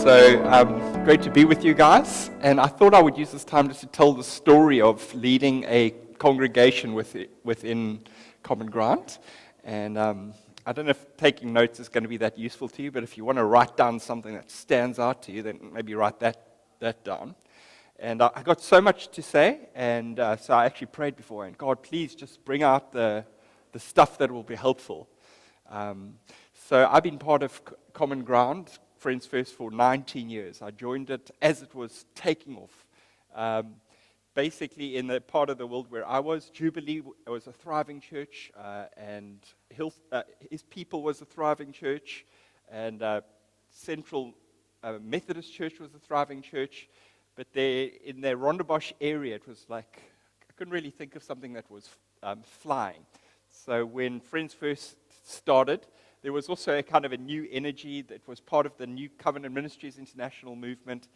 Great to be with you guys. And I thought I would use this time just to tell the story of leading a congregation within Common Ground. And I don't know if taking notes is going to be that useful to you, but if you want to write down something that stands out to you, then maybe write that down. And I got so much to say, and so I actually prayed before, and God, please just bring out the stuff that will be helpful. So I've been part of Common Ground, Friends First, for 19 years. I joined it as it was taking off. Basically, in the part of the world where I was, Jubilee was a thriving church, and His People was a thriving church, and Central Methodist Church was a thriving church. But in the Rondebosch area, it was like, I couldn't really think of something that was flying. So when Friends First started, there was also a kind of a new energy that was part of the new Covenant Ministries International movement.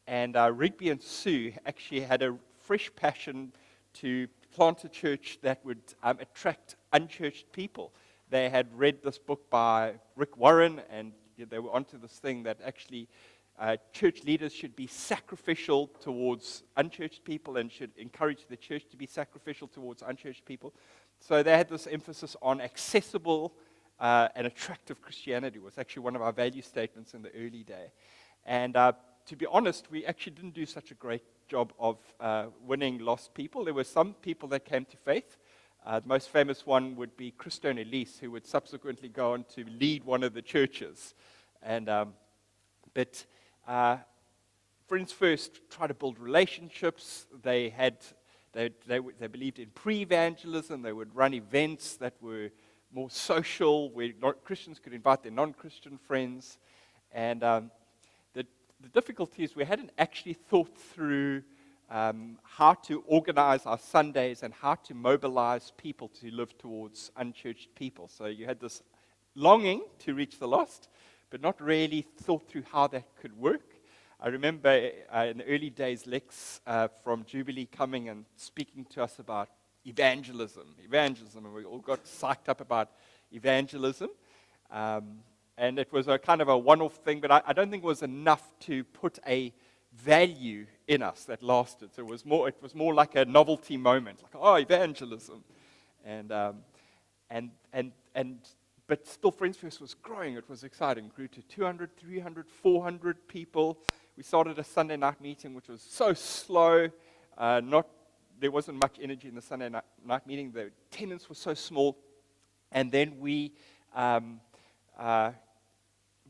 And Rigby and Sue actually had a fresh passion to plant a church that would attract unchurched people. They had read this book by Rick Warren, and they were onto this thing that actually church leaders should be sacrificial towards unchurched people and should encourage the church to be sacrificial towards unchurched people. So they had this emphasis on accessible and attractive Christianity. Was actually one of our value statements in the early day. And to be honest, we actually didn't do such a great job of winning lost people. There were some people that came to faith. The most famous one would be Christo and Elise, who would subsequently go on to lead one of the churches. And but Friends First tried to build relationships. They believed in pre-evangelism. They would run events that were more social, where Christians could invite their non-Christian friends. And the difficulty is we hadn't actually thought through how to organize our Sundays and how to mobilize people to live towards unchurched people. So you had this longing to reach the lost, but not really thought through how that could work. I remember in the early days, Lex from Jubilee coming and speaking to us about evangelism, and we all got psyched up about evangelism. And it was a kind of a one-off thing, but I don't think it was enough to put a value in us that lasted. So it was more like a novelty moment, like, oh, evangelism. But still, Friends First was growing. It was exciting. It grew to 200, 300, 400 people. We started a Sunday night meeting, which was so slow. There wasn't much energy in the Sunday night meeting. The attendance was so small. And then we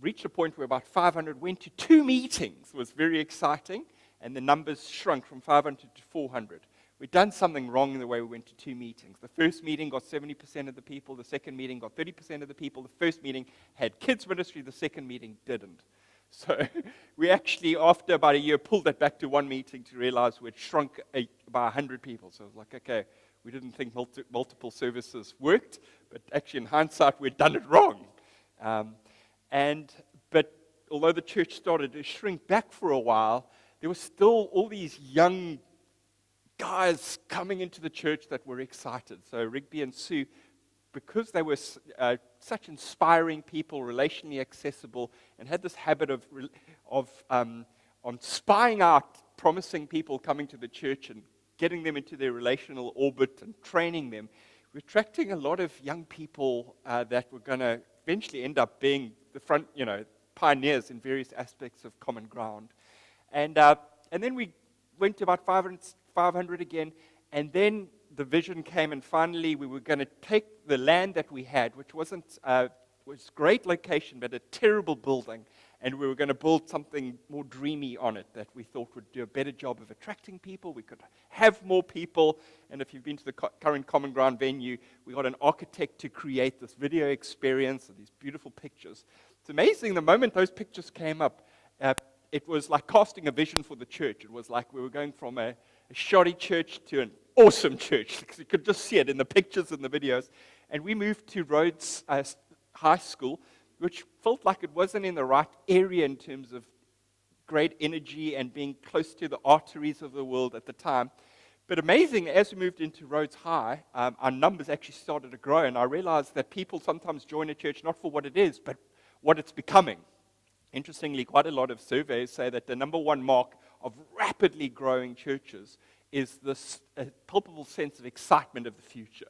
reached a point where about 500 went to 2 meetings. It was very exciting. And the numbers shrunk from 500 to 400. We'd done something wrong in the way we went to 2 meetings. The first meeting got 70% of the people. The second meeting got 30% of the people. The first meeting had kids ministry. The second meeting didn't. So we actually, after about a year, pulled that back to 1 meeting to realize we'd shrunk by 100 people. So it was like, okay, we didn't think multiple services worked, but actually in hindsight, we'd done it wrong. But although the church started to shrink back for a while, there were still all these young guys coming into the church that were excited. So Rigby and Sue, because they were such inspiring people, relationally accessible, and had this habit of spying out promising people coming to the church and getting them into their relational orbit and training them, we're attracting a lot of young people that were going to eventually end up being the front, pioneers in various aspects of Common Ground. And then we went to about 500 again, and then the vision came, and finally we were going to take the land that we had, which was great location, but a terrible building, and we were going to build something more dreamy on it that we thought would do a better job of attracting people. We could have more people, and if you've been to the current Common Ground venue, we got an architect to create this video experience and these beautiful pictures. It's amazing, the moment those pictures came up, it was like casting a vision for the church. It was like we were going from a shoddy church to an awesome church, because you could just see it in the pictures and the videos. And we moved to Rhodes High School, which felt like it wasn't in the right area in terms of great energy and being close to the arteries of the world at the time. But amazing, as we moved into Rhodes High, our numbers actually started to grow, and I realized that people sometimes join a church not for what it is, but what it's becoming. Interestingly, quite a lot of surveys say that the number one mark of rapidly growing churches is this palpable sense of excitement of the future.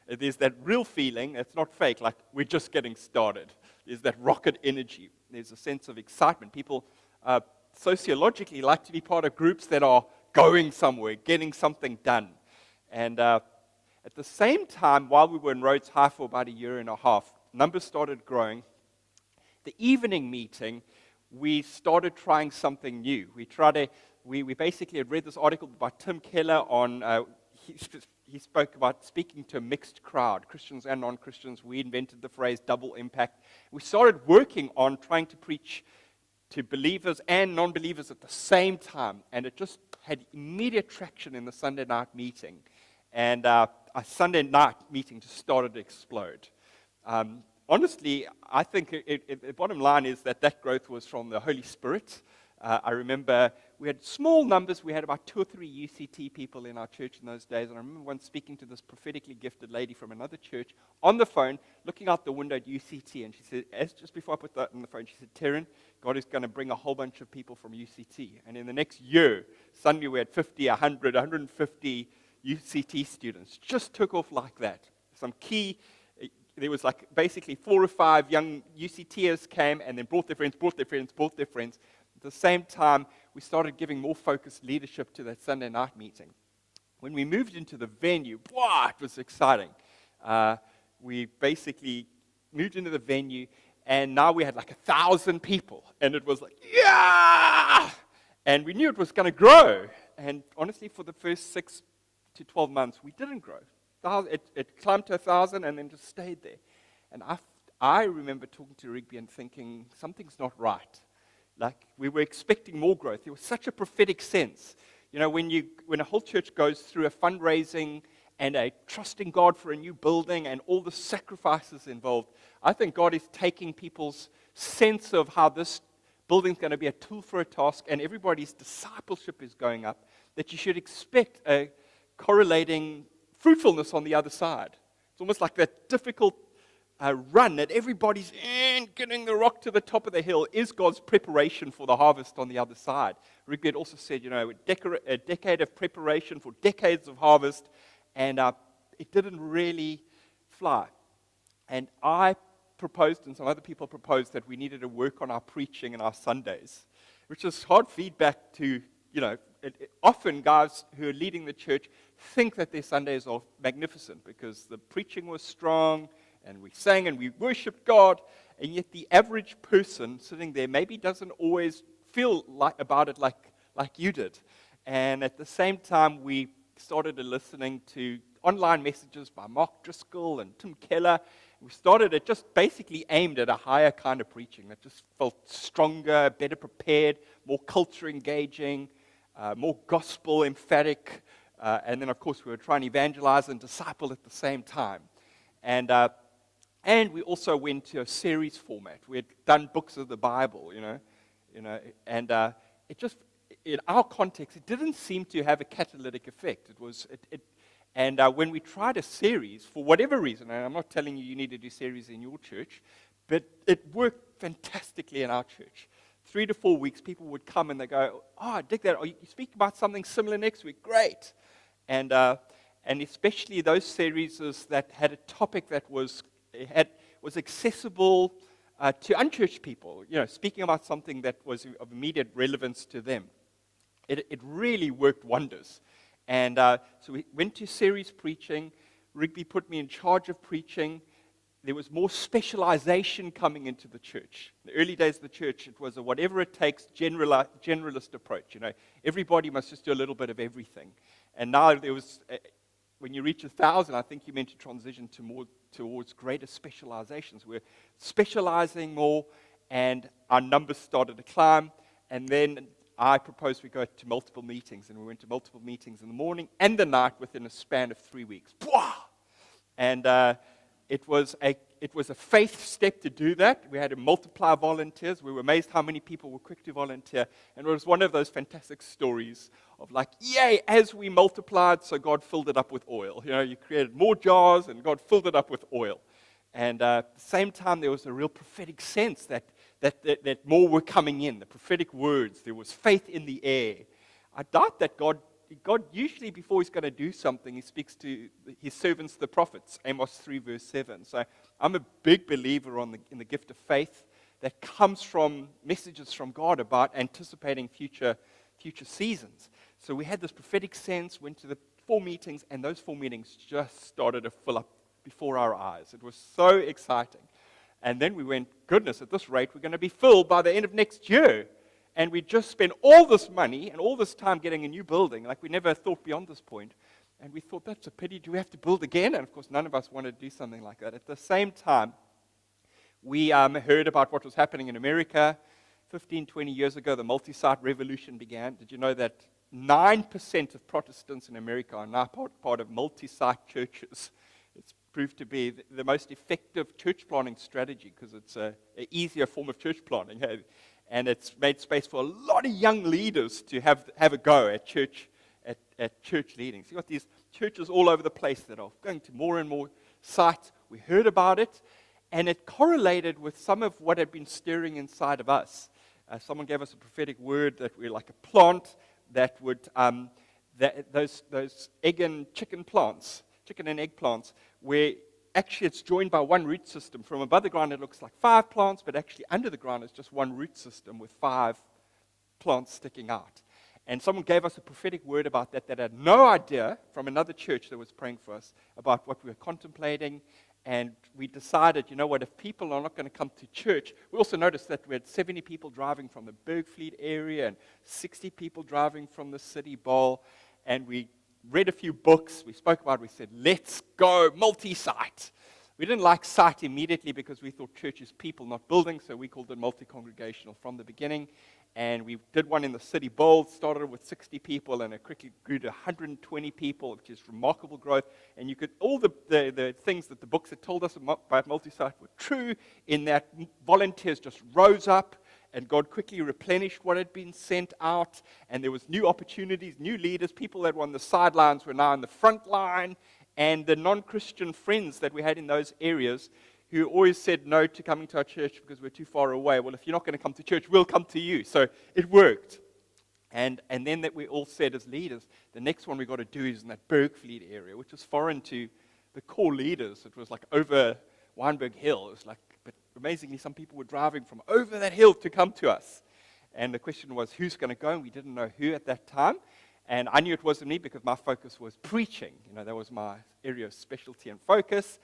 There's that real feeling, it's not fake, like we're just getting started. There's that rocket energy. There's a sense of excitement. People sociologically like to be part of groups that are going somewhere, getting something done. And at the same time, while we were in Rhodes High for about a year and a half, numbers started growing. The evening meeting, we started trying something new. We basically had read this article by Tim Keller on, he spoke about speaking to a mixed crowd, Christians and non-Christians. We invented the phrase double impact. We started working on trying to preach to believers and non-believers at the same time, and it just had immediate traction in the Sunday night meeting. And our Sunday night meeting just started to explode. Honestly, I think the bottom line is that growth was from the Holy Spirit. I remember we had small numbers. We had about 2 or 3 UCT people in our church in those days. And I remember once speaking to this prophetically gifted lady from another church on the phone, looking out the window at UCT. And she said, just before I put that on the phone, she said, Terran, God is going to bring a whole bunch of people from UCT. And in the next year, suddenly we had 50, 100, 150 UCT students. Just took off like that. There was like basically 4 or 5 young UCTers came and then brought their friends. At the same time, we started giving more focused leadership to that Sunday night meeting. When we moved into the venue, wow, it was exciting. We basically moved into the venue, and now we had like 1,000 people. And it was like, yeah! And we knew it was going to grow. And honestly, for the first 6 to 12 months, we didn't grow. It climbed to 1,000 and then just stayed there. And I remember talking to Rigby and thinking, something's not right. Like, we were expecting more growth. There was such a prophetic sense. You know, when a whole church goes through a fundraising and a trusting God for a new building and all the sacrifices involved, I think God is taking people's sense of how this building's going to be a tool for a task and everybody's discipleship is going up, that you should expect a correlating fruitfulness on the other side. It's almost like that difficult run that everybody's in, getting the rock to the top of the hill is God's preparation for the harvest on the other side. Rigby had also said, you know, a decade of preparation for decades of harvest, and it didn't really fly. And I proposed, and some other people proposed, that we needed to work on our preaching and our Sundays, which is hard feedback to, you know, often guys who are leading the church think that their Sundays are magnificent because the preaching was strong, and we sang and we worshiped God, and yet the average person sitting there maybe doesn't always feel about it like you did. And at the same time, we started listening to online messages by Mark Driscoll and Tim Keller. We started it just basically aimed at a higher kind of preaching that just felt stronger, better prepared, more culture engaging, more gospel emphatic. And then, of course, we were trying to evangelize and disciple at the same time. And we also went to a series format. We had done books of the Bible, and it just, in our context, it didn't seem to have a catalytic effect. When we tried a series, for whatever reason, and I'm not telling you need to do series in your church, but it worked fantastically in our church. 3 to 4 weeks, people would come and they go, "Oh, I dig that. Oh, you speak about something similar next week. Great." And especially those series that had a topic that was accessible to unchurched people, speaking about something that was of immediate relevance to them. It really worked wonders. And so we went to series preaching. Rigby put me in charge of preaching. There was more specialization coming into the church. In the early days of the church, it was a whatever it takes generalist approach. Everybody must just do a little bit of everything. And now there was, when you reach 1,000, I think you're meant to transition towards greater specializations. We're specializing more, and our numbers started to climb. And then I proposed we go to multiple meetings, and we went to multiple meetings in the morning and the night within a span of 3 weeks. And it was a faith step to do that. We had to multiply volunteers. We were amazed how many people were quick to volunteer. And it was one of those fantastic stories of like, yay, as we multiplied, so God filled it up with oil. You created more jars, and God filled it up with oil. And at the same time, there was a real prophetic sense that that more were coming in, the prophetic words. There was faith in the air. I doubt that God usually, before he's going to do something, he speaks to his servants, the prophets, Amos 3, verse 7. So I'm a big believer in the gift of faith that comes from messages from God about anticipating future seasons. So we had this prophetic sense, went to the 4 meetings, and those 4 meetings just started to fill up before our eyes. It was so exciting. And then we went, goodness, at this rate, we're going to be filled by the end of next year. And we just spent all this money and all this time getting a new building, like we never thought beyond this point. And we thought, that's a pity. Do we have to build again? And of course, none of us wanted to do something like that. At the same time, we heard about what was happening in America. 15, 20 years ago, the multi-site revolution began. Did you know that 9% of Protestants in America are now part of multi-site churches? It's proved to be the most effective church planting strategy because it's an easier form of church planting. And it's made space for a lot of young leaders to have a go at church leading. So you've got these churches all over the place that are going to more and more sites. We heard about it, and it correlated with some of what had been stirring inside of us. Someone gave us a prophetic word that we're like a plant that would, those egg and chicken plants, chicken and egg plants, where actually it's joined by one root system. From above the ground it looks like 5 plants, but actually under the ground it's just one root system with 5 plants sticking out. And someone gave us a prophetic word about that had no idea, from another church that was praying for us, about what we were contemplating. And we decided, you know what, if people are not going to come to church, we also noticed that we had 70 people driving from the Bergfleet area and 60 people driving from the City Bowl. And we read a few books, we spoke about it, we said, let's go multi-site. We didn't like site immediately because we thought church is people, not buildings, so we called it multi-congregational from the beginning. And we did one in the City Bowl, started with 60 people, and it quickly grew to 120 people, which is remarkable growth. And you could, all the things that the books had told us about multi-site were true, in that volunteers just rose up, and God quickly replenished what had been sent out, and there was new opportunities, new leaders. People that were on the sidelines were now in the front line, and the non-Christian friends that we had in those areas who always said no to coming to our church because we're too far away. Well, if you're not going to come to church, we'll come to you. So it worked. And then that we all said as leaders, the next one we got to do is in that Bergfleet area, which was foreign to the core leaders. It was like over Weinberg Hill. It was like, but amazingly, some people were driving from over that hill to come to us. And the question was, who's going to go? And we didn't know who at that time. And I knew it wasn't me because my focus was preaching. You know, that was my area of specialty and focus.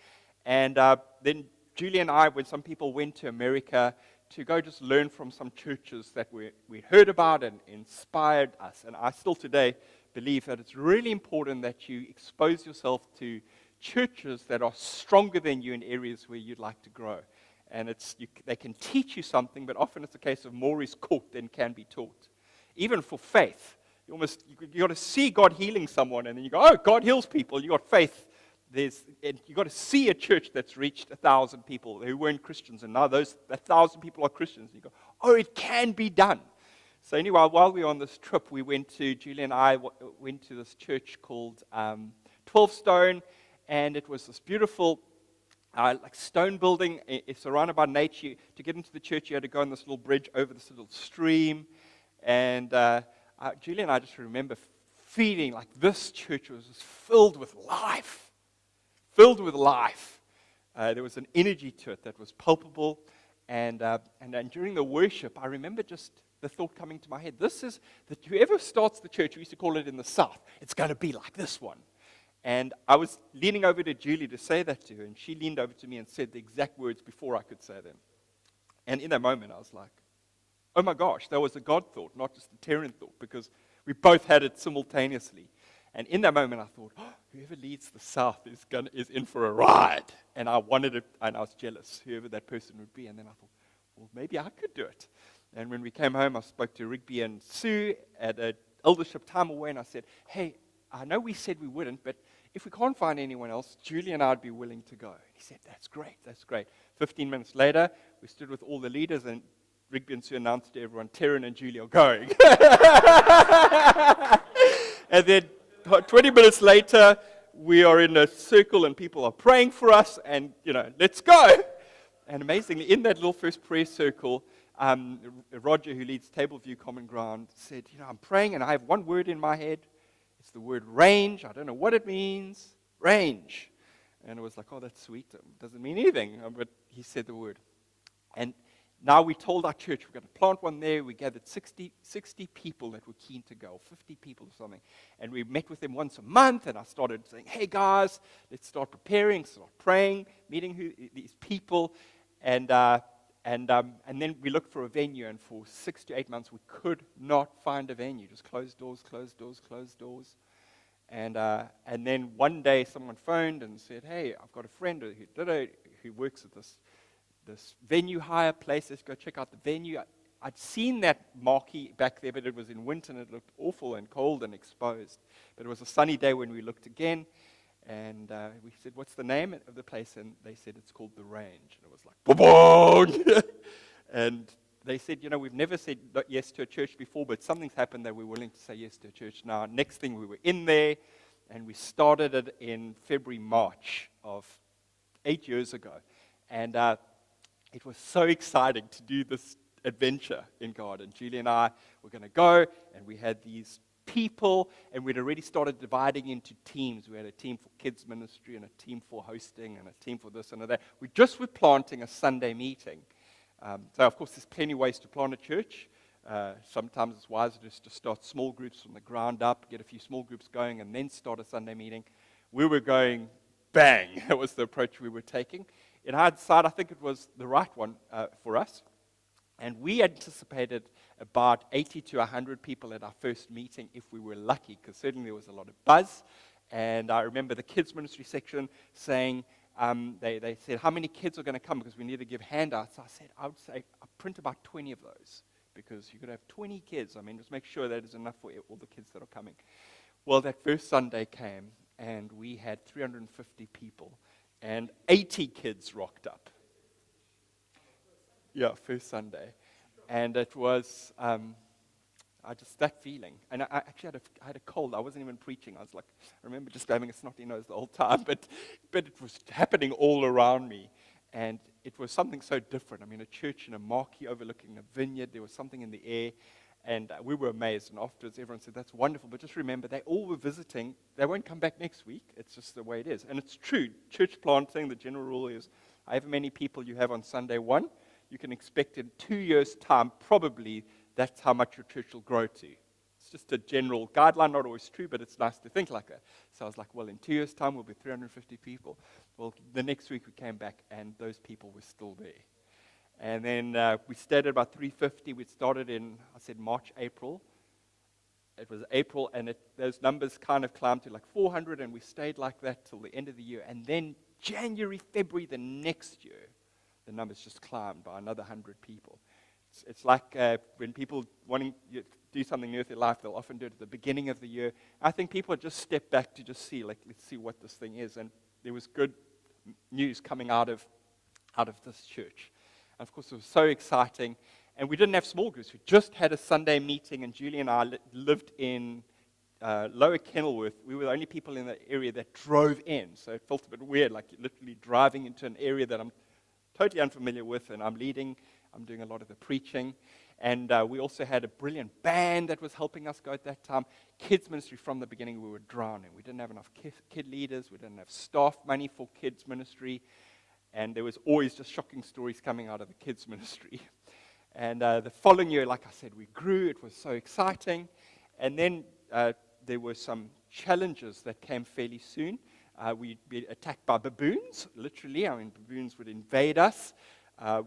And then Julie and I, when some people went to America to go just learn from some churches that we heard about and inspired us. And I still today believe that it's really important that you expose yourself to churches that are stronger than you in areas where you'd like to grow. And they can teach you something, but often it's a case of more is caught than can be taught. Even for faith, you got to see God healing someone, and then you go, oh, God heals people. You got faith. And you got to see a church that's reached 1,000 people who weren't Christians, and now those 1,000 people are Christians. And you go, oh, it can be done. So anyway, while we were on this trip, Julie and I went to this church called 12 Stone, and it was this beautiful like stone building. It's surrounded by nature. To get into the church, you had to go on this little bridge over this little stream. And Julie and I just remember feeling like this church was just filled with life. Filled with life. There was an energy to it that was palpable. And during the worship, I remember just the thought coming to my head. This is that whoever starts the church, we used to call it in the South, it's going to be like this one. And I was leaning over to Julie to say that to her, and she leaned over to me and said the exact words before I could say them. And in that moment, I was like, oh my gosh, that was a God thought, not just a Terran thought, because we both had it simultaneously. And in that moment, I thought, oh, whoever leads the South is in for a ride. And I wanted it, and I was jealous, whoever that person would be. And then I thought, well, maybe I could do it. And when we came home, I spoke to Rigby and Sue at an eldership time away, and I said, hey, I know we said we wouldn't, but if we can't find anyone else, Julie and I would be willing to go. He said, that's great, that's great. 15 minutes later, we stood with all the leaders, and Rigby and Sue announced to everyone, Terran and Julie are going. And then 20 minutes later, we are in a circle and people are praying for us and, let's go. And amazingly, in that little first prayer circle, Roger, who leads Table View Common Ground, said, I'm praying and I have one word in my head. It's the word range. I don't know what it means. Range. And it was like, oh, that's sweet. It doesn't mean anything. But he said the word. And now we told our church we're going to plant one there. We gathered 60 people that were keen to go, 50 people or something. And we met with them once a month, and I started saying, hey, guys, let's start preparing, start praying, meeting these people. And then we looked for a venue, and for 6 to 8 months, we could not find a venue. Just closed doors, closed doors, closed doors. And then one day, someone phoned and said, hey, I've got a friend who works at this venue hire place. Let's go check out the venue. I'd seen that marquee back there, but it was in winter, and it looked awful and cold and exposed. But it was a sunny day when we looked again. And we said, what's the name of the place? And they said, it's called The Range. And it was like, boom! And they said, we've never said yes to a church before, but something's happened that we're willing to say yes to a church now. Next thing, we were in there, and we started it in February, March of 8 years ago. And it was so exciting to do this adventure in God. And Julie and I were going to go, and we had these people, and we'd already started dividing into teams. We had a team for kids ministry and a team for hosting and a team for this and that. We just were planting a Sunday meeting. So, of course, there's plenty of ways to plant a church. Sometimes it's wiser just to start small groups from the ground up, get a few small groups going, and then start a Sunday meeting. We were going bang. That was the approach we were taking. In hindsight, I think it was the right one for us. And we anticipated about 80 to 100 people at our first meeting if we were lucky, because certainly there was a lot of buzz. And I remember the kids ministry section saying, they said, how many kids are going to come? Because we need to give handouts. I said, I would say, I'll print about 20 of those, because you could have 20 kids. I mean, just make sure that is enough for all the kids that are coming. Well, that first Sunday came, and we had 350 people, and 80 kids rocked up. Yeah, first Sunday. And it was, that feeling. And I actually had a cold. I wasn't even preaching. I remember just having a snotty nose the whole time. But it was happening all around me. And it was something so different. I mean, a church in a marquee overlooking a vineyard. There was something in the air. And we were amazed. And afterwards, everyone said, that's wonderful. But just remember, they all were visiting. They won't come back next week. It's just the way it is. And it's true. Church planting, the general rule is, however many people you have on Sunday 1, you can expect in 2 years' time, probably, that's how much your church will grow to. It's just a general guideline, not always true, but it's nice to think like that. So I was like, well, in 2 years' time, we'll be 350 people. Well, the next week we came back, and those people were still there. And then we stayed at about 350. We started in, I said, March, April. It was April, and those numbers kind of climbed to like 400, and we stayed like that till the end of the year. And then January, February the next year, the numbers just climbed by another 100 people. It's like when people wanting to do something new with their life, they'll often do it at the beginning of the year. I think people just step back to just see, let's see what this thing is. And there was good news coming out of this church. And of course, it was so exciting. And we didn't have small groups. We just had a Sunday meeting, and Julie and I lived in Lower Kenilworth. We were the only people in the area that drove in. So it felt a bit weird, like literally driving into an area that I'm totally unfamiliar with, and I'm leading. I'm doing a lot of the preaching. And we also had a brilliant band that was helping us go at that time. Kids ministry from the beginning, we were drowning. We didn't have enough kid leaders. We didn't have staff money for kids ministry. And there was always just shocking stories coming out of the kids ministry. And the following year, like I said, we grew. It was so exciting. And then there were some challenges that came fairly soon. We'd be attacked by baboons, literally. I mean, baboons would invade us,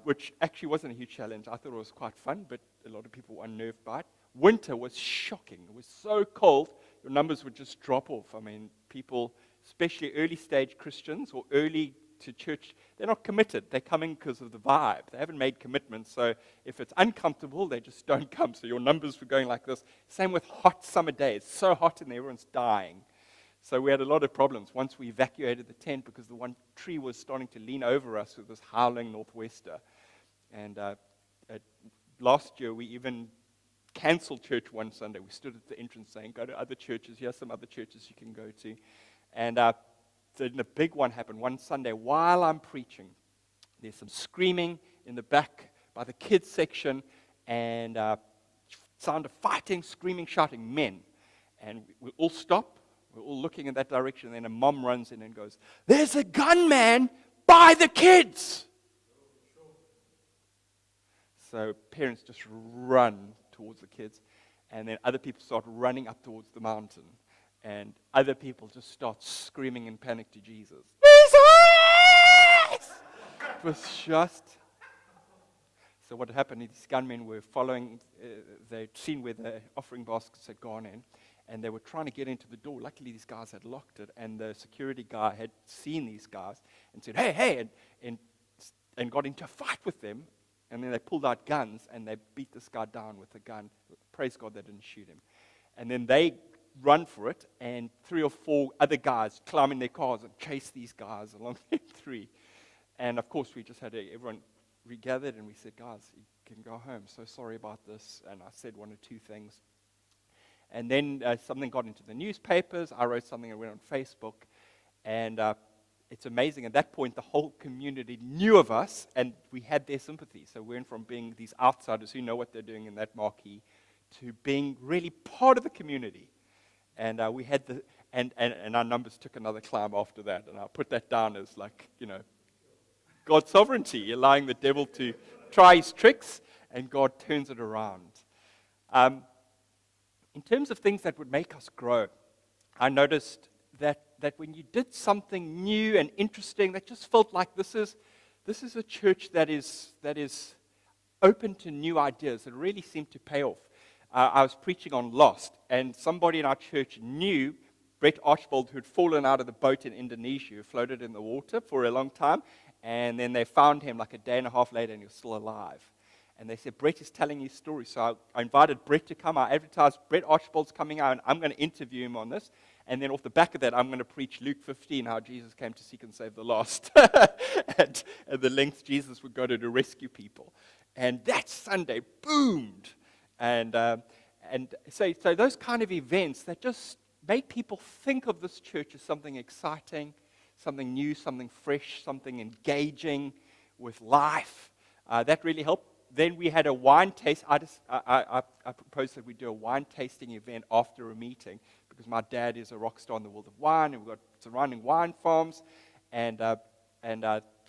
which actually wasn't a huge challenge. I thought it was quite fun, but a lot of people were unnerved by it. Winter was shocking. It was so cold, your numbers would just drop off. I mean, people, especially early-stage Christians or early to church, they're not committed. They're coming because of the vibe. They haven't made commitments, so if it's uncomfortable, they just don't come. So your numbers were going like this. Same with hot summer days. So hot and everyone's dying. So we had a lot of problems once we evacuated the tent because the one tree was starting to lean over us with this howling northwester. And last year we even canceled church one Sunday. We stood at the entrance saying, go to other churches. Here are some other churches you can go to. And then the big one happened one Sunday while I'm preaching. There's some screaming in the back by the kids section, and sound of fighting, screaming, shouting, men. And we all stop. We're all looking in that direction. And then a mom runs in and goes, "There's a gunman by the kids!" So parents just run towards the kids. And then other people start running up towards the mountain. And other people just start screaming in panic to Jesus. Jesus! It was just... So what happened is these gunmen were following, they'd seen where the offering baskets had gone in, and they were trying to get into the door. Luckily, these guys had locked it, and the security guy had seen these guys and said, hey, and got into a fight with them. And then they pulled out guns, and they beat this guy down with a gun. Praise God they didn't shoot him. And then they run for it, and 3 or 4 other guys climb in their cars and chase these guys along the M3. And, of course, we just had everyone regathered, and we said, "Guys, you can go home. So sorry about this." And I said 1 or 2 things. And then something got into the newspapers. I wrote something and went on Facebook. And it's amazing. At that point, the whole community knew of us, and we had their sympathy. So we went from being these outsiders who know what they're doing in that marquee to being really part of the community. And we had and our numbers took another climb after that. And I put that down as God's sovereignty, allowing the devil to try his tricks, and God turns it around. In terms of things that would make us grow, I noticed that when you did something new and interesting, that just felt like this is a church that is open to new ideas. It really seemed to pay off. I was preaching on Lost, and somebody in our church knew Brett Archbold, who had fallen out of the boat in Indonesia, who floated in the water for a long time. And then they found him like a day and a half later, and he was still alive. And they said, "Brett is telling his story." So I invited Brett to come. I advertised, "Brett Archbold's coming out, and I'm going to interview him on this. And then off the back of that, I'm going to preach Luke 15, how Jesus came to seek and save the lost." and the lengths Jesus would go to rescue people. And that Sunday boomed. And so those kind of events that just made people think of this church as something exciting, something new, something fresh, something engaging with life. That really helped. Then we had a wine taste. I proposed that we do a wine tasting event after a meeting, because my dad is a rock star in the world of wine, and we've got surrounding wine farms, and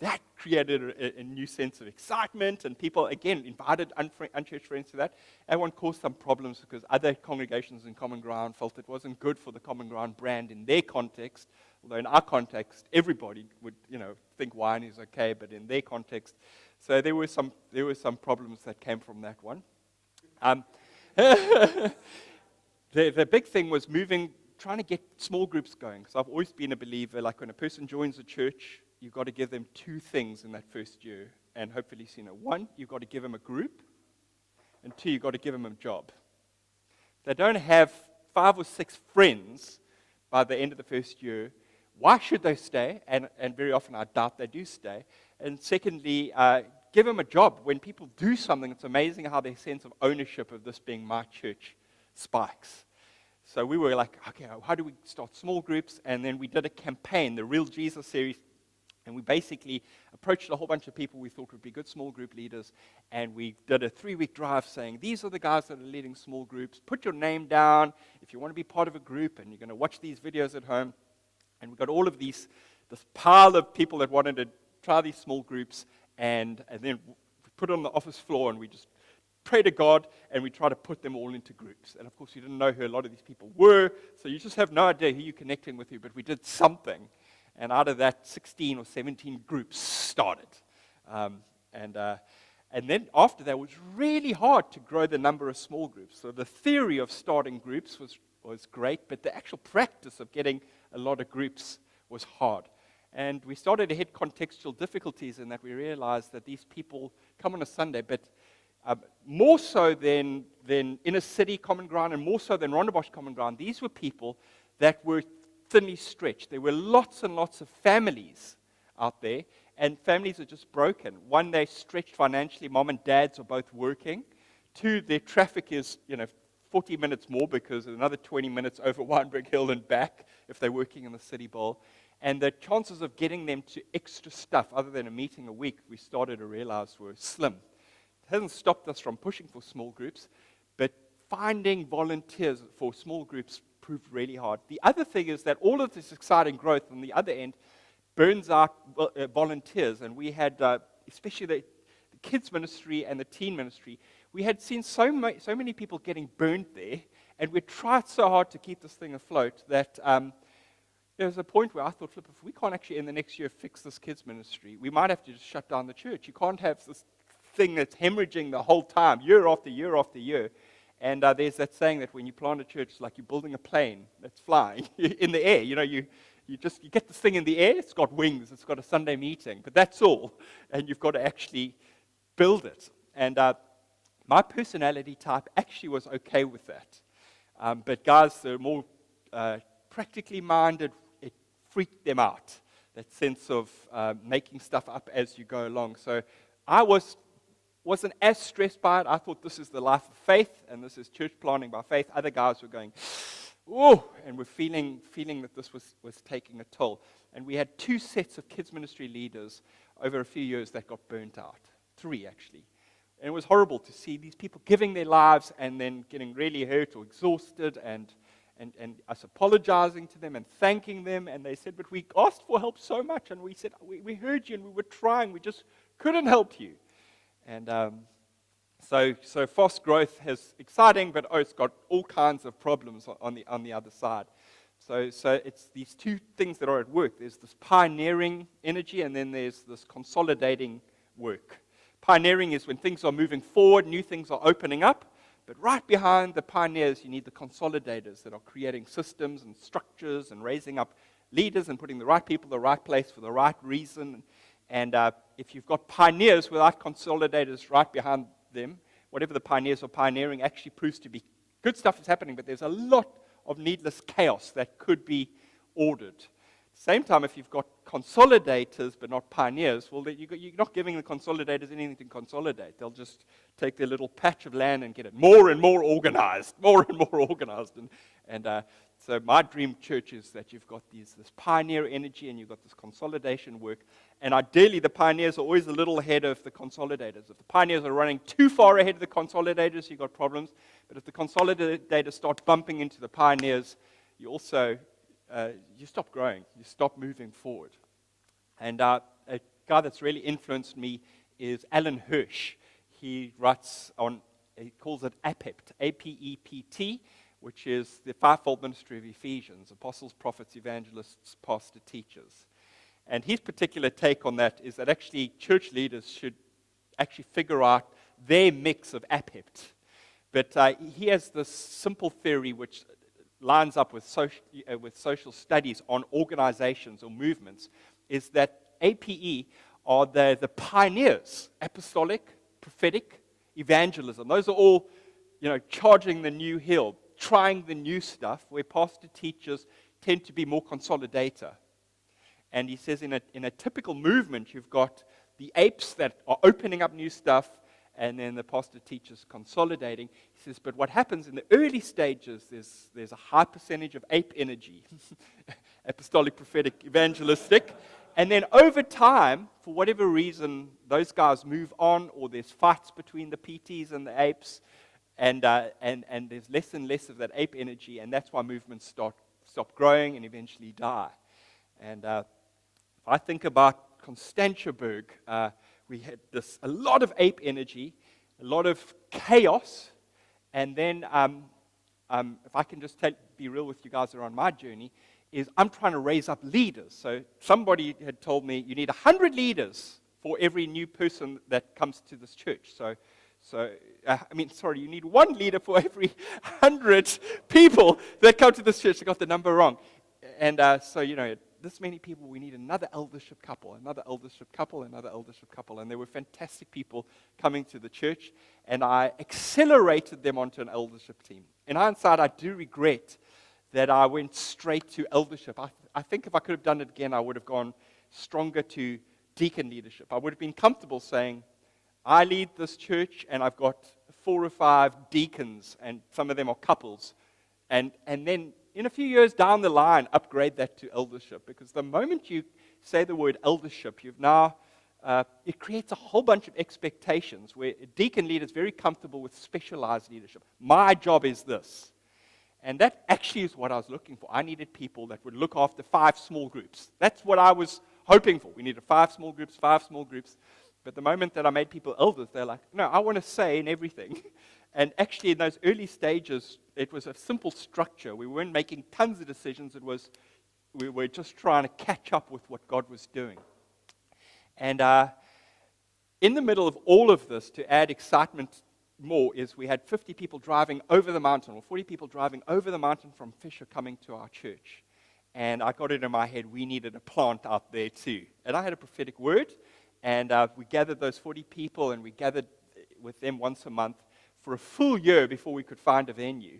that created a new sense of excitement, and people, again, invited unchurched friends to that. Everyone caused some problems because other congregations in Common Ground felt it wasn't good for the Common Ground brand in their context, although in our context, everybody would, think wine is okay, but in their context. So there were some problems that came from that one. The big thing was trying to get small groups going. So I've always been a believer, like when a person joins a church, you've got to give them 2 things in that first year, and hopefully, 1, you've got to give them a group, and 2, you've got to give them a job. If they don't have 5 or 6 friends by the end of the first year, why should they stay? And very often I doubt they do stay. And secondly, give them a job. When people do something, it's amazing how their sense of ownership of this being my church spikes. So we were like, okay, how do we start small groups? And then we did a campaign, the Real Jesus series, and we basically approached a whole bunch of people we thought would be good small group leaders, and we did a 3-week drive saying, these are the guys that are leading small groups. Put your name down if you want to be part of a group, and you're going to watch these videos at home. And we got all of this pile of people that wanted to try these small groups, and then we put it on the office floor, and we just pray to God, and we try to put them all into groups. And of course, you didn't know who a lot of these people were, so you just have no idea who you're connecting with, but we did something. And out of that, 16 or 17 groups started. And then after that, it was really hard to grow the number of small groups. So the theory of starting groups was great, but the actual practice of getting a lot of groups was hard. And we started to hit contextual difficulties in that we realized that these people come on a Sunday, but more so than inner city Common Ground and more so than Rondebosch Common Ground, these were people that were thinly stretched. There were lots and lots of families out there, and families are just broken. 1, they're stretched financially. Mom and dads are both working. 2, their traffic is 40 minutes more because another 20 minutes over Weinberg Hill and back if they're working in the City Bowl. And the chances of getting them to extra stuff other than a meeting a week, we started to realize were slim. hasn't stopped us from pushing for small groups, but finding volunteers for small groups proved really hard. The other thing is that all of this exciting growth on the other end burns out volunteers, and we had, especially the kids ministry and the teen ministry, we had seen so many people getting burned there, and we tried so hard to keep this thing afloat that there was a point where I thought, Flip, if we can't actually in the next year fix this kids ministry, we might have to just shut down the church. You can't have this thing that's hemorrhaging the whole time, year after year after year. And there's that saying that when you plant a church, it's like you're building a plane that's flying in the air. You know, you get this thing in the air, it's got wings, it's got a Sunday meeting, but that's all. And you've got to actually build it. And my personality type actually was okay with that. But guys that are more practically minded, it freaked them out, that sense of making stuff up as you go along. So I wasn't as stressed by it. I thought this is the life of faith, and this is church planting by faith. Other guys were going, oh, and were feeling that this was taking a toll. And we had 2 sets of kids ministry leaders over a few years that got burnt out. 3, actually. And it was horrible to see these people giving their lives and then getting really hurt or exhausted, and us apologizing to them and thanking them. And they said, but we asked for help so much, and we said, we heard you and we were trying, we just couldn't help you. And so fast growth is exciting, but it's got all kinds of problems on the other side. So it's these 2 things that are at work. There's this pioneering energy, and then there's this consolidating work. Pioneering is when things are moving forward, new things are opening up, but right behind the pioneers, you need the consolidators that are creating systems and structures and raising up leaders and putting the right people in the right place for the right reason. And if you've got pioneers without consolidators right behind them, whatever the pioneers are pioneering actually proves to be good stuff is happening, but there's a lot of needless chaos that could be ordered. Same time, if you've got consolidators but not pioneers, well, you're not giving the consolidators anything to consolidate. They'll just take their little patch of land and get it more and more organized. And so my dream church is that you've got this pioneer energy and you've got this consolidation work. And ideally, the pioneers are always a little ahead of the consolidators. If the pioneers are running too far ahead of the consolidators, you've got problems. But if the consolidators start bumping into the pioneers, you also you stop growing, you stop moving forward. And a guy that's really influenced me is Alan Hirsch. He calls it APEPT, A-P-E-P-T, which is the fivefold ministry of Ephesians: apostles, prophets, evangelists, pastors, teachers. And his particular take on that is that actually church leaders should actually figure out their mix of APEPT. But he has this simple theory which lines up with social studies on organizations or movements, is that APE are the pioneers: apostolic, prophetic, evangelism. Those are all, charging the new hill, trying the new stuff, where pastor teachers tend to be more consolidator. And he says in a typical movement, you've got the apes that are opening up new stuff, and then the pastor teachers consolidating. He says, but what happens in the early stages, there's a high percentage of ape energy, apostolic, prophetic, evangelistic. And then over time, for whatever reason, those guys move on, or there's fights between the PTs and the apes, and there's less and less of that ape energy, and that's why movements stop growing and eventually die. And if I think about Constantiaberg, we had a lot of ape energy, a lot of chaos, and then if I can just be real with you guys around my journey, is I'm trying to raise up leaders. So somebody had told me you need 100 leaders for every new person that comes to this church. You need 1 leader for every 100 people that come to this church. I got the number wrong. And this many people, we need another eldership couple, another eldership couple, another eldership couple. And there were fantastic people coming to the church, and I accelerated them onto an eldership team. In hindsight, I do regret that I went straight to eldership. I think if I could have done it again, I would have gone stronger to deacon leadership. I would have been comfortable saying, I lead this church, and I've got 4 or 5 deacons, and some of them are couples. And then in a few years down the line, upgrade that to eldership. Because the moment you say the word eldership, you've now it creates a whole bunch of expectations where a deacon leader is very comfortable with specialized leadership. My job is this. And that actually is what I was looking for. I needed people that would look after 5 small groups. That's what I was hoping for. We needed 5 small groups, 5 small groups. But the moment that I made people elders, they're like, no, I want to say in everything. And actually, in those early stages, it was a simple structure. We weren't making tons of decisions. We were just trying to catch up with what God was doing. And in the middle of all of this, to add excitement more, is we had 50 people driving over the mountain, or 40 people driving over the mountain from Fisher coming to our church. And I got it in my head, we needed a plant out there too. And I had a prophetic word, and we gathered those 40 people, and we gathered with them once a month for a full year before we could find a venue.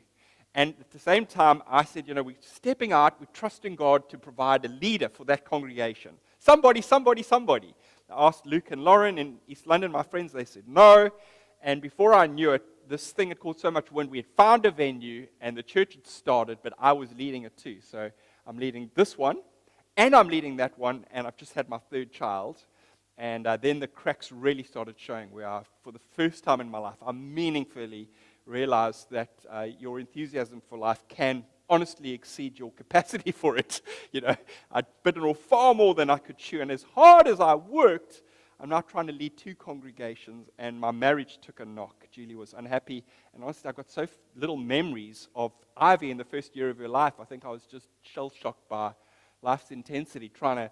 And at the same time, I said, we're stepping out, we're trusting God to provide a leader for that congregation. Somebody. I asked Luke and Lauren in East London, my friends, they said no. And before I knew it, this thing had caught so much wind. We had found a venue, and the church had started, but I was leading it too. So I'm leading this one, and I'm leading that one, and I've just had my 3rd child. And then the cracks really started showing where for the first time in my life, I meaningfully realized that your enthusiasm for life can honestly exceed your capacity for it. I'd bitten off far more than I could chew. And as hard as I worked, I'm now trying to lead 2 congregations, and my marriage took a knock. Julie was unhappy, and honestly, I got so little memories of Ivy in the first year of her life. I think I was just shell-shocked by life's intensity, trying to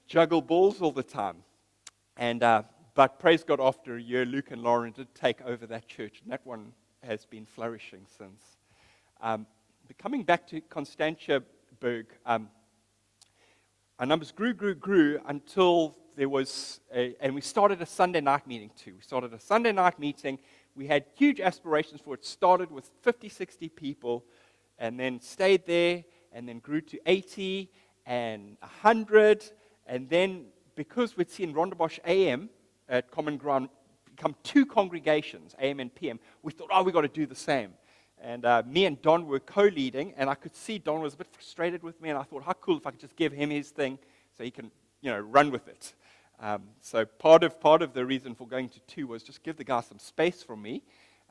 juggle balls all the time. And but praise God, after a year, Luke and Lauren did take over that church, and that one has been flourishing since. But coming back to Constantiaberg, our numbers grew until there was, and we started a Sunday night meeting too. We started a Sunday night meeting. We had huge aspirations for it. Started with 50, 60 people, and then stayed there, and then grew to 80 and 100, and then because we'd seen Rondebosch AM at Common Ground become 2 congregations, AM and PM, we thought, we've got to do the same. And me and Don were co-leading, and I could see Don was a bit frustrated with me, and I thought, how cool if I could just give him his thing so he can, run with it. So part of the reason for going to 2 was just give the guy some space from me.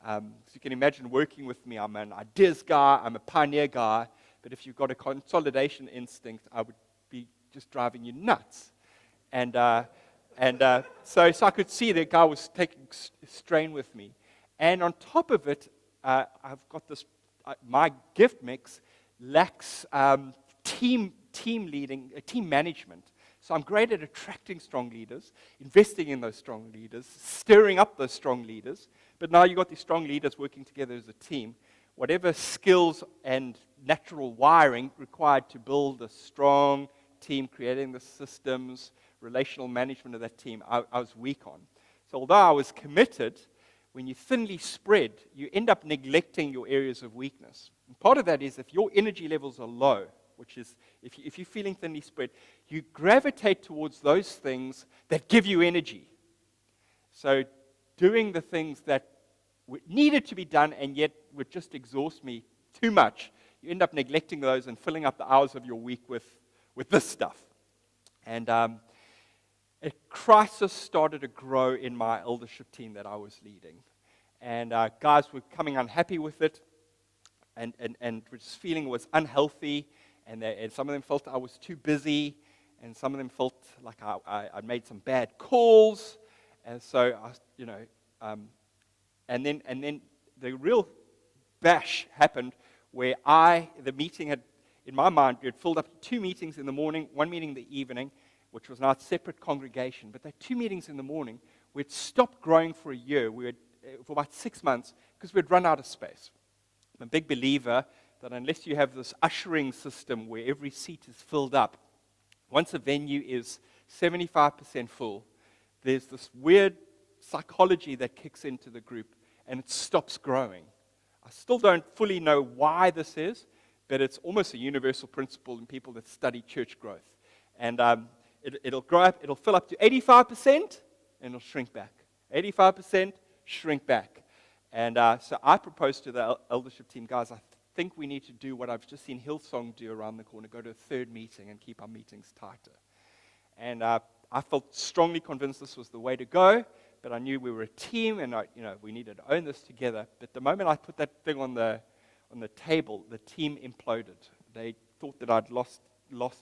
So you can imagine working with me. I'm an ideas guy, I'm a pioneer guy, but if you've got a consolidation instinct, I would be just driving you nuts. And so I could see the guy was taking strain with me. And on top of it, I've got this, my gift mix lacks team leading, team management. So I'm great at attracting strong leaders, investing in those strong leaders, stirring up those strong leaders. But now you've got these strong leaders working together as a team. Whatever skills and natural wiring required to build a strong team, creating the systems, relational management of that team, I was weak on. So although I was committed, when you thinly spread, you end up neglecting your areas of weakness. And part of that is if your energy levels are low, which is if you're feeling thinly spread, you gravitate towards those things that give you energy. So doing the things that needed to be done and yet would just exhaust me too much, you end up neglecting those and filling up the hours of your week with this stuff. And a crisis started to grow in my eldership team that I was leading. And guys were coming unhappy with it and were just feeling it was unhealthy. And some of them felt I was too busy. And some of them felt like I made some bad calls. And so, and then the real bash happened where the meeting had, in my mind, we had filled up 2 meetings in the morning, 1 meeting in the evening, which was now a separate congregation. But there 2 meetings in the morning. We'd stopped growing for a year. For about 6 months, because we'd run out of space. I'm a big believer that unless you have this ushering system where every seat is filled up, once a venue is 75% full, there's this weird psychology that kicks into the group, and it stops growing. I still don't fully know why this is, but it's almost a universal principle in people that study church growth. And it'll grow up, it'll fill up to 85%, and it'll shrink back. 85%, shrink back. And so I proposed to the eldership team, guys, I think we need to do what I've just seen Hillsong do around the corner, go to a 3rd meeting and keep our meetings tighter. And I I felt strongly convinced this was the way to go, but I knew we were a team, and we needed to own this together. But the moment I put that thing on the table, the team imploded. They thought that I'd lost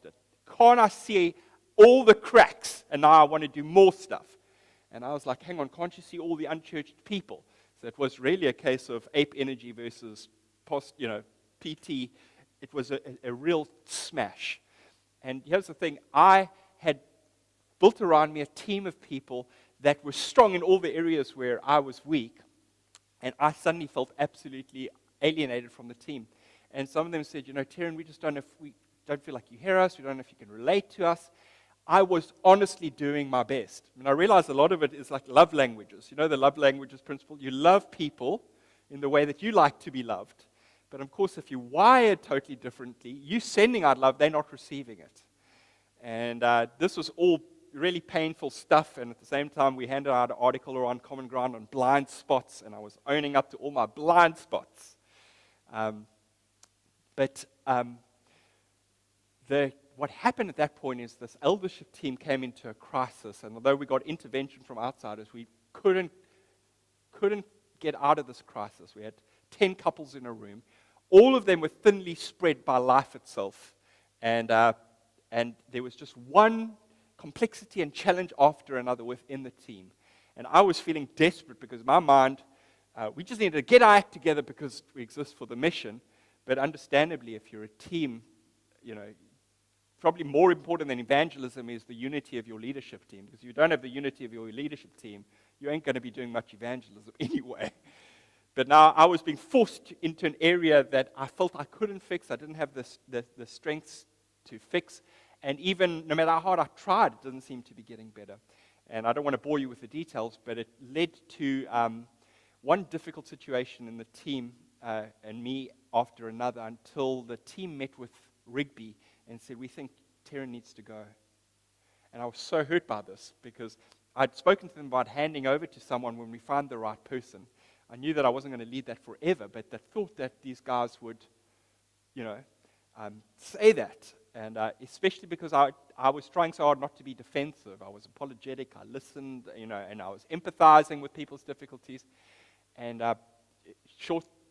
it. Can't I see all the cracks? And now I want to do more stuff. And I was like, hang on, can't you see all the unchurched people? So it was really a case of ape energy versus PT. It was a real smash. And here's the thing, I had built around me a team of people that were strong in all the areas where I was weak, and I suddenly felt absolutely alienated from the team. And some of them said, Terran, we don't feel like you hear us, we don't know if you can relate to us. I was honestly doing my best. I realized a lot of it is like love languages. You know the love languages principle? You love people in the way that you like to be loved. But of course, if you're wired totally differently, you sending out love, they're not receiving it. And this was all really painful stuff. And at the same time, we handed out an article around Common Ground on blind spots. And I was owning up to all my blind spots. What happened at that point is this eldership team came into a crisis. And although we got intervention from outsiders, we couldn't get out of this crisis. We had 10 couples in a room. All of them were thinly spread by life itself. And there was just one complexity and challenge after another within the team. And I was feeling desperate because in my mind, we just needed to get our act together because we exist for the mission. But understandably, if you're a team, probably more important than evangelism is the unity of your leadership team. Because if you don't have the unity of your leadership team, you ain't going to be doing much evangelism anyway. But now I was being forced into an area that I felt I couldn't fix. I didn't have the strengths to fix. And even no matter how hard I tried, it doesn't seem to be getting better. And I don't want to bore you with the details, but it led to one difficult situation in the team and me after another until the team met with Rigby and said, we think Terran needs to go. And I was so hurt by this because I'd spoken to them about handing over to someone when we find the right person. I knew that I wasn't going to lead that forever, but the thought that these guys would, say that. And especially because I was trying so hard not to be defensive. I was apologetic. I listened, and I was empathizing with people's difficulties. And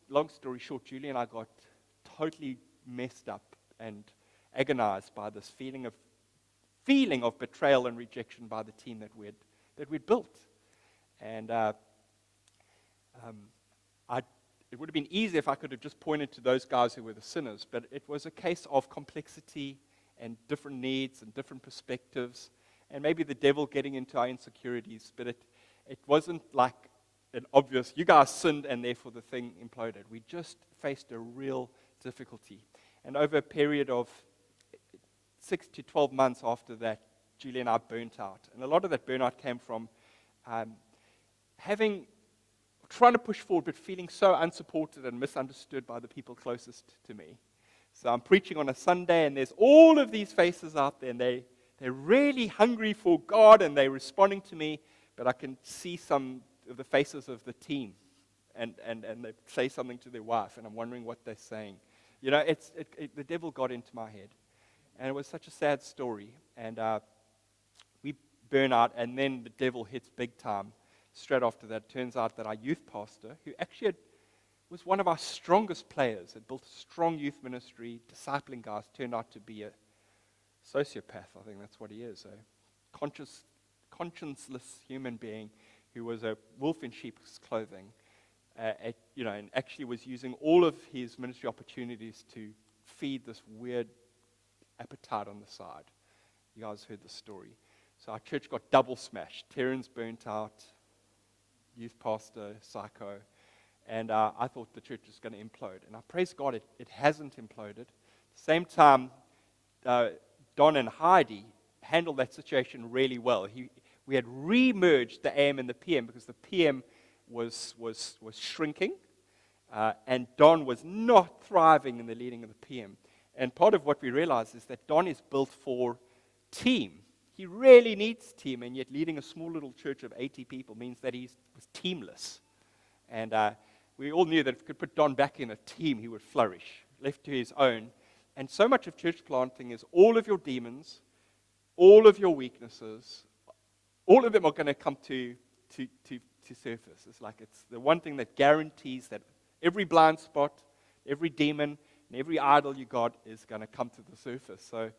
long story short, Julie and I got totally messed up and agonized by this feeling of betrayal and rejection by the team that we'd built. And it would have been easy if I could have just pointed to those guys who were the sinners, but it was a case of complexity and different needs and different perspectives, and maybe the devil getting into our insecurities, but it wasn't like an obvious, you guys sinned and therefore the thing imploded. We just faced a real difficulty. And over a period of 6 to 12 months after that, Julie and I burnt out. And a lot of that burnout came from trying to push forward, but feeling so unsupported and misunderstood by the people closest to me. So I'm preaching on a Sunday, and there's all of these faces out there, and they're really hungry for God, and they're responding to me, but I can see some of the faces of the team, and they say something to their wife, and I'm wondering what they're saying. The devil got into my head, and it was such a sad story, and we burn out, and then the devil hits big time. Straight after that, it turns out that our youth pastor, who actually was one of our strongest players, had built a strong youth ministry, discipling guys, turned out to be a sociopath. I think that's what he is, a conscienceless human being who was a wolf in sheep's clothing, and actually was using all of his ministry opportunities to feed this weird appetite on the side. You guys heard the story. So our church got double smashed. Terran's burnt out, youth pastor, psycho, and I thought the church was going to implode. And I praise God, it hasn't imploded. At the same time, Don and Heidi handled that situation really well. We had re-merged the AM and the PM because the PM was shrinking, and Don was not thriving in the leading of the PM. And part of what we realized is that Don is built for team. He really needs team, and yet leading a small little church of 80 people means that he was teamless. And we all knew that if we could put Don back in a team, he would flourish, left to his own. And so much of church planting is all of your demons, all of your weaknesses, all of them are going to come to surface. It's the one thing that guarantees that every blind spot, every demon, and every idol you got is going to come to the surface. So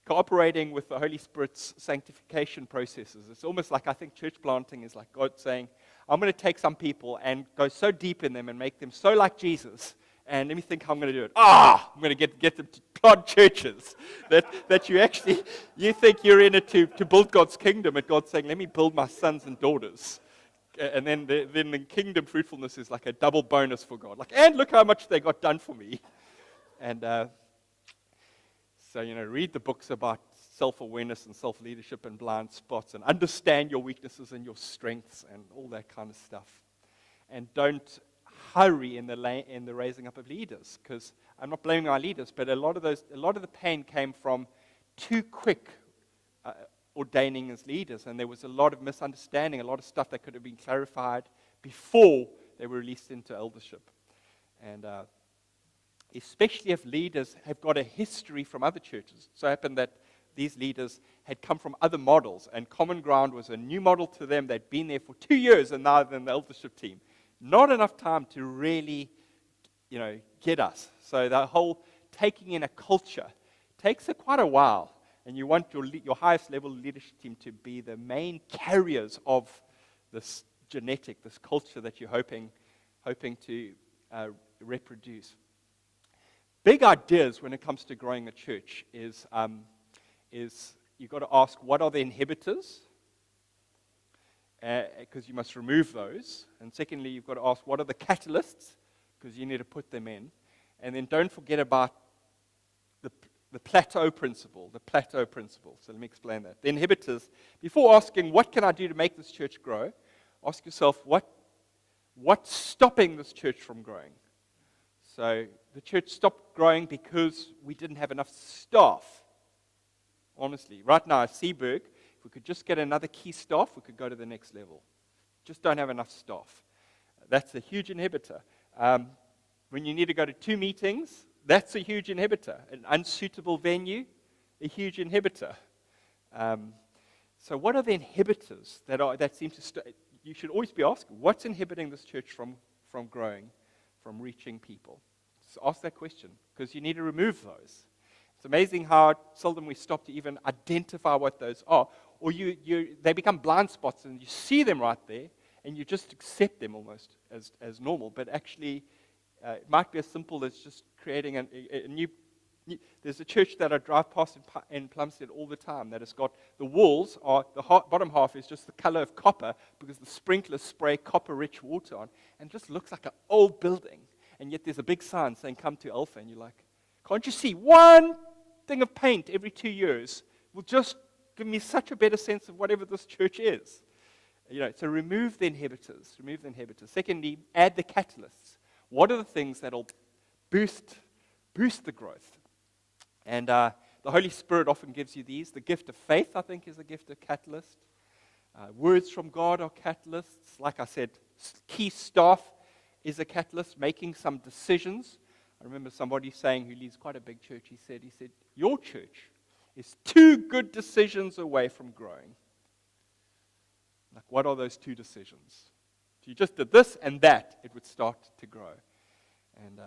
cooperating with the Holy Spirit's sanctification processes, it's almost like, I think church planting is like God saying, I'm going to take some people and go so deep in them and make them so like Jesus, and let me think how I'm going to do it. I'm going to get them to plant churches that you think you're in it to build God's kingdom, and God's saying, let me build my sons and daughters. And then the kingdom fruitfulness is like a double bonus for God. And look how much they got done for me. And so, read the books about self-awareness and self-leadership and blind spots, and understand your weaknesses and your strengths and all that kind of stuff. And don't hurry in the raising up of leaders, because I'm not blaming our leaders, but a lot of the pain came from too quick ordaining as leaders, and there was a lot of misunderstanding, a lot of stuff that could have been clarified before they were released into eldership. And especially if leaders have got a history from other churches. So it happened that these leaders had come from other models, and Common Ground was a new model to them. They'd been there for 2 years, and now they're in the eldership team. Not enough time to really, get us. So the whole taking in a culture takes quite a while, and you want your highest level leadership team to be the main carriers of this genetic, this culture that you're hoping to reproduce. Big ideas when it comes to growing a church is you've got to ask, what are the inhibitors? Because you must remove those. And secondly, you've got to ask, what are the catalysts? Because you need to put them in. And then don't forget about the plateau principle. So let me explain that. The inhibitors, before asking, what can I do to make this church grow? Ask yourself, what's stopping this church from growing? So the church stopped growing because we didn't have enough staff. Honestly, right now at Seaburg, if we could just get another key staff, we could go to the next level. Just don't have enough staff. That's a huge inhibitor. When you need to go to 2 meetings, that's a huge inhibitor. An unsuitable venue, a huge inhibitor. So what are the inhibitors that seem to you should always be asking, what's inhibiting this church from growing, from reaching people? So ask that question, because you need to remove those. It's amazing how seldom we stop to even identify what those are. Or they become blind spots, and you see them right there, and you just accept them almost as normal. But actually, it might be as simple as just creating a new. There's a church that I drive past in Plumstead all the time that has got the walls, bottom half is just the color of copper, because the sprinklers spray copper-rich water on, and it just looks like an old building. And yet there's a big sign saying, come to Alpha, and you're like, can't you see one thing of paint every 2 years will just give me such a better sense of whatever this church is? So remove the inhibitors. Secondly, add the catalysts. What are the things that'll boost the growth? And the Holy Spirit often gives you these. The gift of faith, I think, is a gift of catalyst. Words from God are catalysts. Like I said, key staff is a catalyst. Making some decisions. I remember somebody saying, who leads quite a big church, he said, your church is 2 good decisions away from growing. Like, what are those 2 decisions? If you just did this and that, it would start to grow. And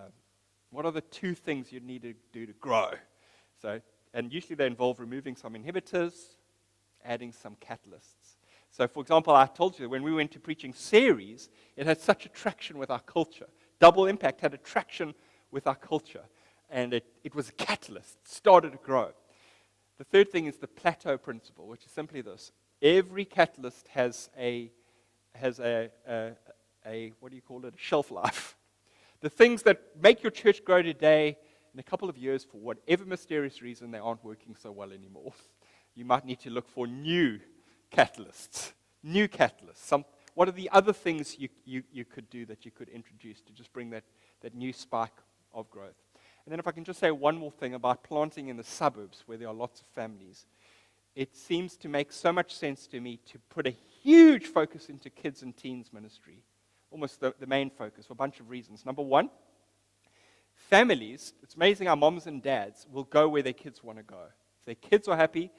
what are the 2 things you need to do to grow? And usually they involve removing some inhibitors, adding some catalysts. So, for example, I told you when we went to preaching series, it had such attraction with our culture. Double Impact had attraction with our culture, and it was a catalyst. It started to grow. The third thing is the plateau principle, which is simply this: every catalyst has a what do you call it? A shelf life. The things that make your church grow today, in a couple of years, for whatever mysterious reason, they aren't working so well anymore. You might need to look for new catalysts. What are the other things you could do that you could introduce to just bring that new spike of growth? And then if I can just say one more thing about planting in the suburbs where there are lots of families. It seems to make so much sense to me to put a huge focus into kids and teens ministry. Almost the main focus for a bunch of reasons. Number one, families, it's amazing how moms and dads will go where their kids want to go. If their kids are happy,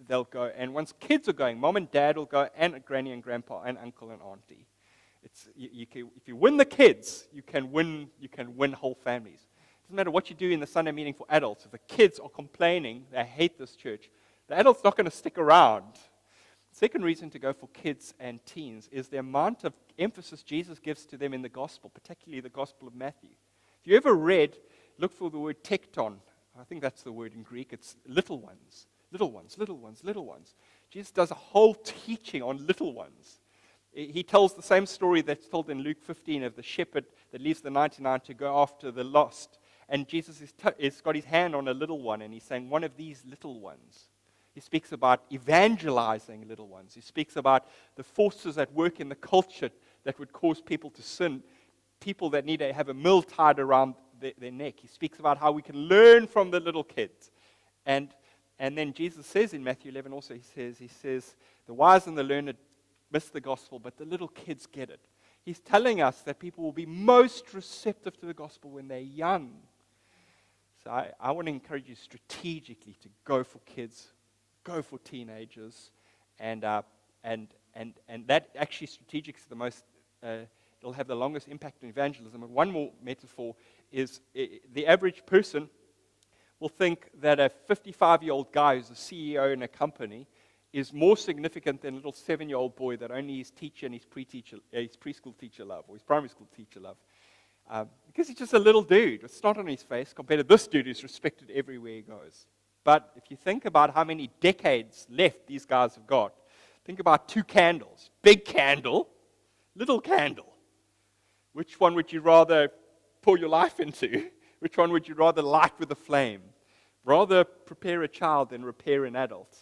they'll go. And once kids are going, mom and dad will go, and granny and grandpa, and uncle and auntie. If you win the kids, you can win whole families. It doesn't matter what you do in the Sunday meeting for adults. If the kids are complaining, they hate this church, the adult's not going to stick around. Second reason to go for kids and teens is the amount of emphasis Jesus gives to them in the gospel, particularly the Gospel of Matthew. If you ever look for the word tekton. I think that's the word in Greek. It's little ones, little ones, little ones, little ones. Jesus does a whole teaching on little ones. He tells the same story that's told in Luke 15 of the shepherd that leaves the 99 to go after the lost. And Jesus has got his hand on a little one, and he's saying, one of these little ones. He speaks about evangelizing little ones. He speaks about the forces at work in the culture that would cause people to sin, people that need to have a mill tied around their neck. He speaks about how we can learn from the little kids. And then Jesus says in Matthew 11 also, he says, the wise and the learned miss the gospel, but the little kids get it. He's telling us that people will be most receptive to the gospel when they're young. So I want to encourage you strategically to go for kids, go for teenagers, and that actually strategic is the most, it'll have the longest impact on evangelism. And one more metaphor is the average person will think that a 55-year-old guy who's a CEO in a company is more significant than a little 7-year-old boy that only his teacher and his preschool teacher love, or his primary school teacher love. Because he's just a little dude with snot on his face compared to this dude who's respected everywhere he goes. But if you think about how many decades left these guys have got, think about 2 candles. Big candle, little candle. Which one would you rather pour your life into? Which one would you rather light with a flame? Rather prepare a child than repair an adult.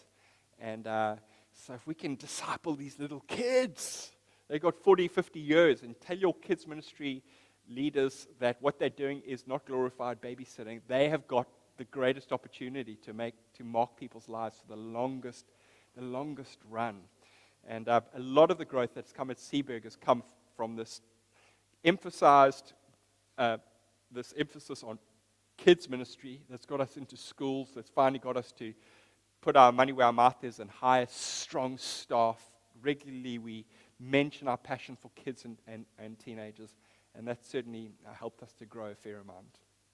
And so if we can disciple these little kids, they've got 40, 50 years, and tell your kids ministry leaders that what they're doing is not glorified babysitting. They have got the greatest opportunity to mark people's lives for the longest run. And a lot of the growth that's come at Seaberg has come from this emphasis on kids ministry that's got us into schools, that's finally got us to put our money where our mouth is and hire strong staff. Regularly we mention our passion for kids and teenagers, and that certainly helped us to grow a fair amount.